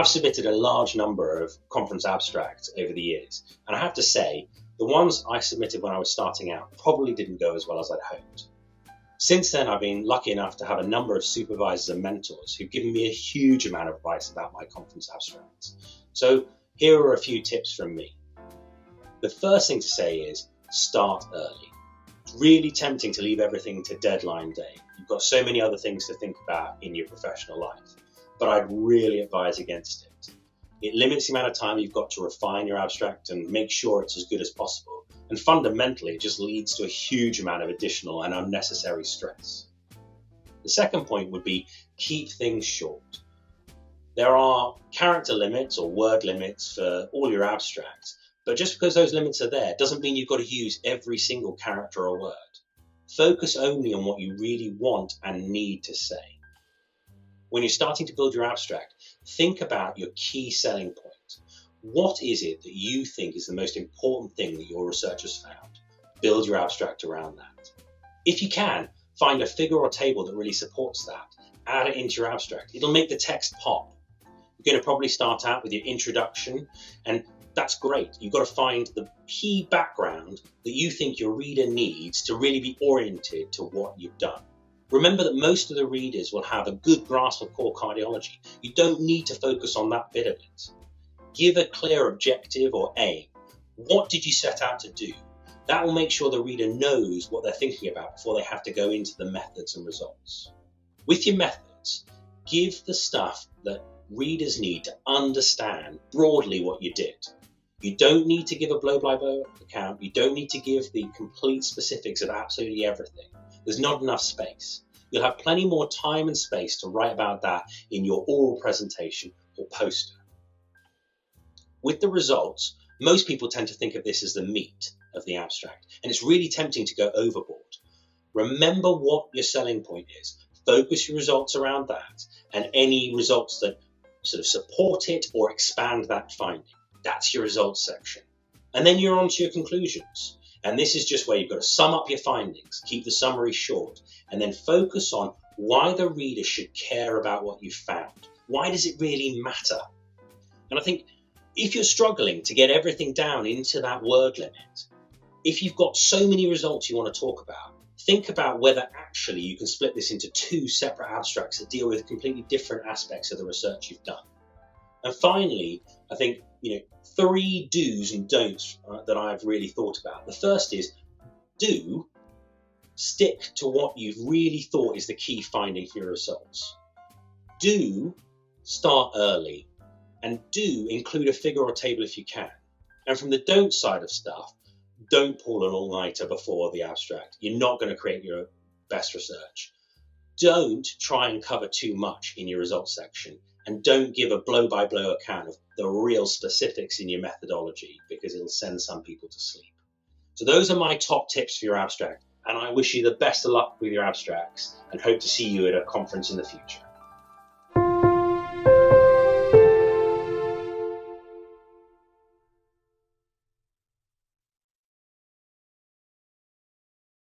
I've submitted a large number of conference abstracts over the years, and I have to say, the ones I submitted when I was starting out probably didn't go as well as I'd hoped. Since then, I've been lucky enough to have a number of supervisors and mentors who've given me a huge amount of advice about my conference abstracts. So here are a few tips from me. The first thing to say is start early. It's really tempting to leave everything to deadline day. You've got so many other things to think about in your professional life, but I'd really advise against it. It limits the amount of time you've got to refine your abstract and make sure it's as good as possible. And fundamentally, it just leads to a huge amount of additional and unnecessary stress. The second point would be keep things short. There are character limits or word limits for all your abstracts, but just because those limits are there doesn't mean you've got to use every single character or word. Focus only on what you really want and need to say. When you're starting to build your abstract, think about your key selling point. What is it that you think is the most important thing that your research has found? Build your abstract around that. If you can, find a figure or table that really supports that. Add it into your abstract. It'll make the text pop. You're going to probably start out with your introduction, and that's great. You've got to find the key background that you think your reader needs to really be oriented to what you've done. Remember that most of the readers will have a good grasp of core cardiology. You don't need to focus on that bit of it. Give a clear objective or aim. What did you set out to do? That will make sure the reader knows what they're thinking about before they have to go into the methods and results. With your methods, give the stuff that readers need to understand broadly what you did. You don't need to give a blow-by-blow account. You don't need to give the complete specifics of absolutely everything. There's not enough space. You'll have plenty more time and space to write about that in your oral presentation or poster. With the results, most people tend to think of this as the meat of the abstract, and it's really tempting to go overboard. Remember what your selling point is. Focus your results around that, and any results that sort of support it or expand that finding. That's your results section. And then you're on to your conclusions. And this is just where you've got to sum up your findings, keep the summary short, and then focus on why the reader should care about what you found. Why does it really matter? And I think if you're struggling to get everything down into that word limit, if you've got so many results you want to talk about, think about whether actually you can split this into two separate abstracts that deal with completely different aspects of the research you've done. And finally, I think, 3 do's and don'ts that I've really thought about. The first is stick to what you've really thought is the key finding for your results. Start early, and include a figure or table if you can. And from the don't side of stuff, don't pull an all-nighter before the abstract. You're not going to create your best research. Don't try and cover too much in your results section, and don't give a blow-by-blow account of the real specifics in your methodology, because it'll send some people to sleep. So those are my top tips for your abstract, and I wish you the best of luck with your abstracts and hope to see you at a conference in the future.